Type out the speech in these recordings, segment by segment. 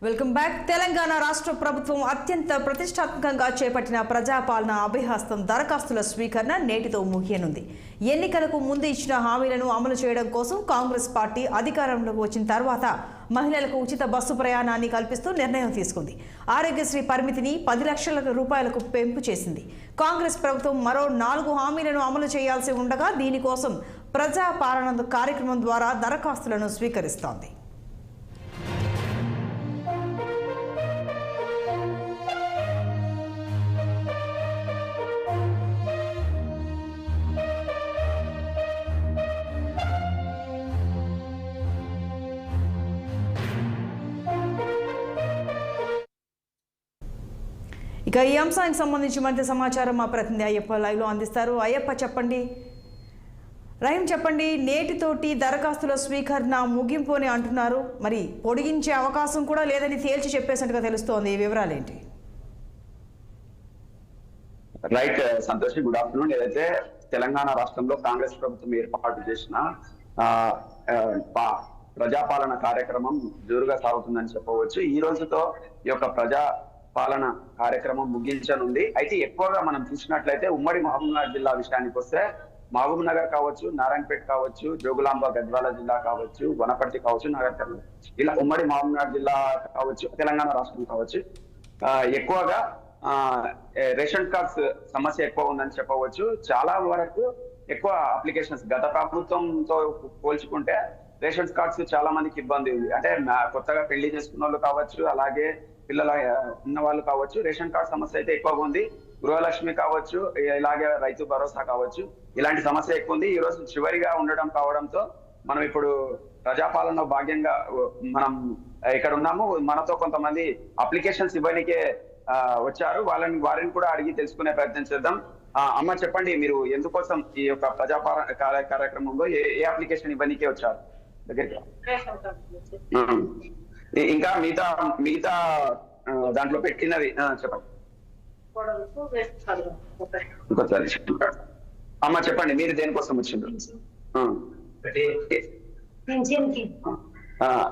Welcome back. Telangana రాష్ట్ర ప్రభుత్వం అత్యంత ప్రతిష్టాత్మకంగా చేపట్టిన ప్రజాపాలన అభయహస్తం దరఖాస్తుల స్వీకరణ నేటితో ముగియనుంది. ఎన్నికలకు ముందు ఇచ్చిన హామీలను అమలు చేయడం కోసం కాంగ్రెస్ పార్టీ అధికారంలోకి వచ్చిన తర్వాత మహిళలకు ఉచిత బస్సు ప్రయాణాన్ని కల్పిస్తూ నిర్ణయం తీసుకుంది. ఆరోగ్యశ్రీ పరిమితిని 10 లక్షల రూపాయలకు పెంపు చేసింది. కాంగ్రెస్ ప్రభుత్వం మరో 4 హామీలను అమలు చేయాల్సి ఉండగా దీనికోసం ప్రజాపాలన కార్యక్రమం ద్వారా దరఖాస్తులను స్వీకరిస్తోంది. ఇక ఈ అంశానికి సంబంధించి మరింత సమాచారం మా ప్రతినిధి అయ్యప్ప లైవ్లో అందిస్తారు. అయ్యప్ప చెప్పండి. రహీం చెప్పండి, నేటితోటి దరఖాస్తుల స్వీకరణ ముగింపు అని అంటున్నారు, మరి పొడిగించే అవకాశం కూడా లేదని తేల్చి చెప్పేసినట్టుగా తెలుస్తోంది. ఈ వివరాలు ఏంటి? Right Santosh, good afternoon. ఏదైతే తెలంగాణ రాష్ట్రంలో కాంగ్రెస్ ప్రభుత్వం ఏర్పాటు చేసిన ప్రజాపాలన కార్యక్రమం జోరుగా సాగుతుందని చెప్పవచ్చు. ఈ రోజుతో ఈ యొక్క పాలన కార్యక్రమం ముగించనుంది. అయితే ఎక్కువగా మనం చూసినట్లయితే ఉమ్మడి మహబూబ్నగర్ జిల్లా విషయానికి వస్తే మహబూబ్ నగర్ కావచ్చు, నారాయణపేట కావచ్చు, జోగులాంబ గద్వాల జిల్లా కావచ్చు, వనపర్తి కావచ్చు, నగర్ కర్నూలు, ఇలా ఉమ్మడి మహబూబ్నగర్ జిల్లా కావచ్చు, తెలంగాణ రాష్ట్రం కావచ్చు, ఎక్కువగా రేషన్ కార్డ్స్ సమస్య ఎక్కువ ఉందని చెప్పవచ్చు. చాలా వరకు ఎక్కువ అప్లికేషన్స్ గత ప్రభుత్వంతో పోల్చుకుంటే రేషన్ కార్డ్స్ చాలా మందికి ఇబ్బంది ఉంది. అంటే కొత్తగా పెళ్లి చేసుకున్న వాళ్ళు కావచ్చు, అలాగే పిల్లల ఉన్న వాళ్ళు కావచ్చు, రేషన్ కార్డ్ సమస్య అయితే ఎక్కువగా ఉంది. గృహలక్ష్మి కావచ్చు, ఇలాగే రైతు భరోసా కావచ్చు, ఇలాంటి సమస్య ఎక్కువ ఉంది. ఈ రోజు చివరిగా ఉండడం కావడంతో మనం ఇప్పుడు ప్రజాపాలన భాగ్యంగా మనం ఇక్కడ ఉన్నాము. మనతో కొంతమంది అప్లికేషన్స్ ఇవ్వడానికే వచ్చారు. వారిని కూడా అడిగి తెలుసుకునే ప్రయత్నం చేద్దాం. అమ్మ చెప్పండి, మీరు ఎందుకోసం ఈ యొక్క ప్రజాపాలన కార్యక్రమంలో ఏ అప్లికేషన్ ఇవ్వడానికే వచ్చారు దగ్గరికి? ఇంకా మిగతా దాంట్లో పెట్టినది చెప్పండి. అమ్మ చెప్పండి, మీరు దేనికోసం వచ్చిండ్రు?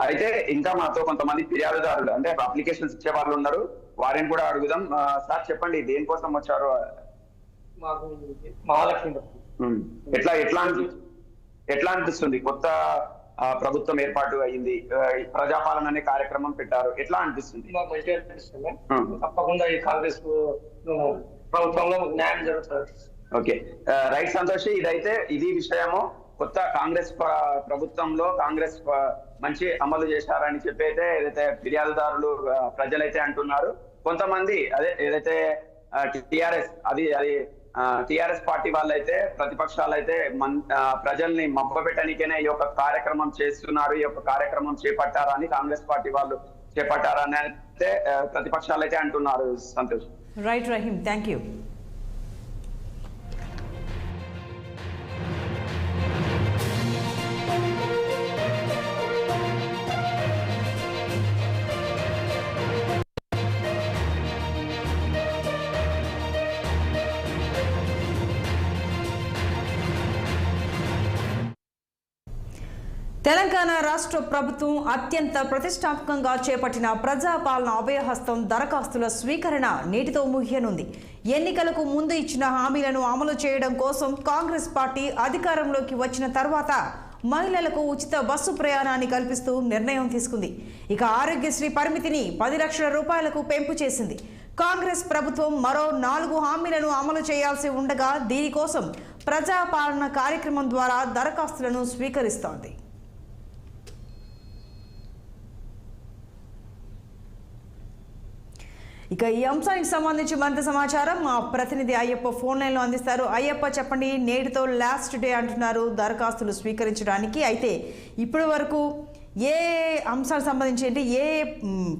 అయితే ఇంకా మాతో కొంతమంది ఫిర్యాదుదారులు అంటే అప్లికేషన్స్ ఇచ్చే వాళ్ళు ఉన్నారు, వారిని కూడా అడుగుదాం. సార్ చెప్పండి, దేనికోసం వచ్చారు? ఎట్లా అనిపిస్తుంది? కొత్త ప్రభుత్వం ఏర్పాటు అయింది, ప్రజాపాలన అనే కార్యక్రమం పెట్టారు, ఎట్లా అనిపిస్తుంది? మంచిగా అనిపిస్తుంది. తప్పకుండా ఈ కాంగ్రెస్ ప్రభుత్వంలో న్యాయం జరుగుతుంది. Okay, right Santosh. ఇది విషయము కొత్త కాంగ్రెస్ ప్రభుత్వంలో కాంగ్రెస్ మంచి అమలు చేశారని చెప్పి అయితే ఏదైతే ఫిర్యాదుదారులు ప్రజలైతే అంటున్నారు. కొంతమంది అదే ఏదైతే టిఆర్ఎస్ పార్టీ వాళ్ళైతే, ప్రతిపక్షాలైతే ప్రజల్ని మభ్యపెట్టడానికైనా ఈ యొక్క కార్యక్రమం చేస్తున్నారు, ఈ యొక్క కార్యక్రమం చేపట్టారని కాంగ్రెస్ పార్టీ వాళ్ళు చేపట్టారని అయితే ప్రతిపక్షాలు అయితే అంటున్నారు. Santosh. Right Rahim, thank you. Telangana రాష్ట్ర ప్రభుత్వం అత్యంత ప్రతిష్టాత్మకంగా చేపట్టిన ప్రజాపాలన అభయహస్తం దరఖాస్తుల స్వీకరణ నేటితో ముగియనుంది. ఎన్నికలకు ముందు ఇచ్చిన హామీలను అమలు చేయడం కోసం కాంగ్రెస్ పార్టీ అధికారంలోకి వచ్చిన తర్వాత మహిళలకు ఉచిత బస్సు ప్రయాణాన్ని కల్పిస్తూ నిర్ణయం తీసుకుంది. ఇక ఆరోగ్యశ్రీ పరిమితిని 10 లక్షల రూపాయలకు పెంపు చేసింది. కాంగ్రెస్ ప్రభుత్వం మరో 4 హామీలను అమలు చేయాల్సి ఉండగా దీనికోసం ప్రజాపాలన కార్యక్రమం ద్వారా దరఖాస్తులను స్వీకరిస్తోంది. ఇక ఈ అంశానికి సంబంధించి మరింత సమాచారం మా ప్రతినిధి అయ్యప్ప ఫోన్ లైన్లో అందిస్తారు. అయ్యప్ప చెప్పండి, నేటితో లాస్ట్ డే అంటున్నారు దరఖాస్తులు స్వీకరించడానికి. అయితే ఇప్పటి వరకు ఏ అంశాలకు సంబంధించి అంటే ఏ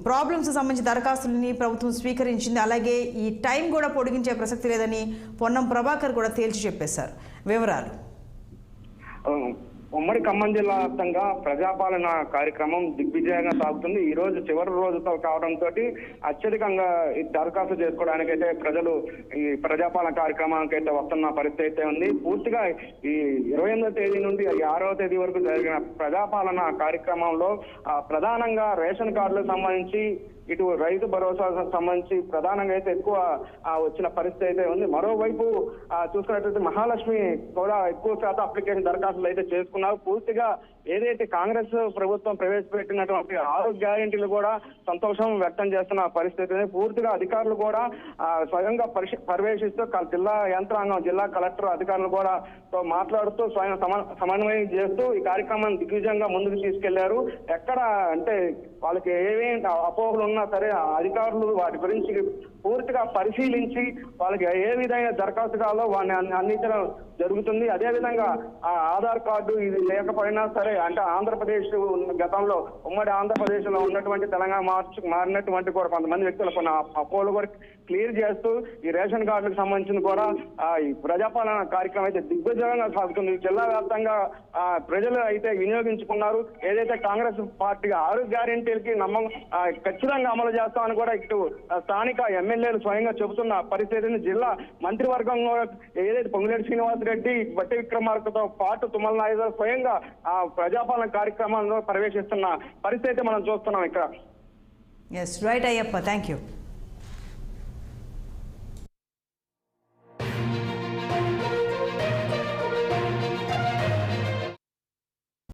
ప్రాబ్లమ్స్ సంబంధించి దరఖాస్తులని ప్రభుత్వం స్వీకరించింది, అలాగే ఈ టైం కూడా పొడిగించే ప్రసక్తి లేదని పొన్నం ప్రభాకర్ కూడా తేల్చి చెప్పేశారు. వివరాలు. ఉమ్మడి ఖమ్మం జిల్లా వ్యాప్తంగా ప్రజాపాలన కార్యక్రమం దిగ్విజయంగా సాగుతుంది. ఈ రోజు చివరి రోజుతో కావడంతో అత్యధికంగా ఈ దరఖాస్తు చేసుకోవడానికి అయితే ప్రజలు ఈ ప్రజాపాలన కార్యక్రమానికి అయితే వస్తున్న పరిస్థితి అయితే ఉంది. పూర్తిగా ఈ 28వ తేదీ నుండి 6వ తేదీ వరకు జరిగిన ప్రజాపాలన కార్యక్రమంలో ప్రధానంగా రేషన్ కార్డులకు సంబంధించి ఇటు రైతు భరోసా సంబంధించి ప్రధానంగా అయితే ఎక్కువ వచ్చిన పరిస్థితి అయితే ఉంది. మరోవైపు చూసుకున్నట్లయితే మహాలక్ష్మి కూడా ఎక్కువ శాతం అప్లికేషన్ దరఖాస్తులు అయితే చేసుకున్నారు. పూర్తిగా ఏదైతే కాంగ్రెస్ ప్రభుత్వం ప్రవేశపెట్టినటువంటి 6 గ్యారెంటీలు కూడా సంతోషం వ్యక్తం చేస్తున్న పరిస్థితి. పూర్తిగా అధికారులు కూడా స్వయంగా పర్యవేక్షిస్తూ జిల్లా యంత్రాంగం, జిల్లా కలెక్టర్ అధికారులు కూడా మాట్లాడుతూ స్వయం సమన్వయం చేస్తూ ఈ కార్యక్రమాన్ని దిగ్విజయంగా ముందుకు తీసుకెళ్లారు. ఎక్కడ అంటే వాళ్ళకి ఏమేమి అపోహలు ఉన్నా సరే అధికారులు వాటి గురించి పూర్తిగా పరిశీలించి వాళ్ళకి ఏ విధంగా దరఖాస్తు కావాలో వాటిని అందించడం జరుగుతుంది. అదే విధంగా ఆ ఆధార్ కార్డు ఇది లేకపోయినా సరే అంటే ఆంధ్రప్రదేశ్ గతంలో ఉమ్మడి ఆంధ్రప్రదేశ్ లో ఉన్నటువంటి తెలంగాణ మారినటువంటి కూడా కొంతమంది వ్యక్తులు కొన్ని అపోహలు కూడా క్లియర్ చేస్తూ ఈ రేషన్ కార్డులకు సంబంధించిన కూడా ఈ ప్రజాపాలన కార్యక్రమం అయితే దిగ్విజయంగా సాగుతుంది. జిల్లా వ్యాప్తంగా ప్రజలు అయితే వినియోగించుకున్నారు. ఏదైతే కాంగ్రెస్ పార్టీ 6 గ్యారెంటీలకి ఖచ్చితంగా అమలు చేస్తామని కూడా ఇటు స్థానిక ఎమ్మెల్యేలు స్వయంగా చెబుతున్న పరిస్థితిని జిల్లా మంత్రివర్గంలో ఏదైతే పొంగులేటి శ్రీనివాసరెడ్డి, బట్టి విక్రమార్కతో పాటు తుమ్మల నాయుడు స్వయంగా ఆ ప్రజాపాలన కార్యక్రమాల్లో ప్రవేశిస్తున్న పరిస్థితి మనం చూస్తున్నాం ఇక్కడ. Yes right Ayyappa, thank you.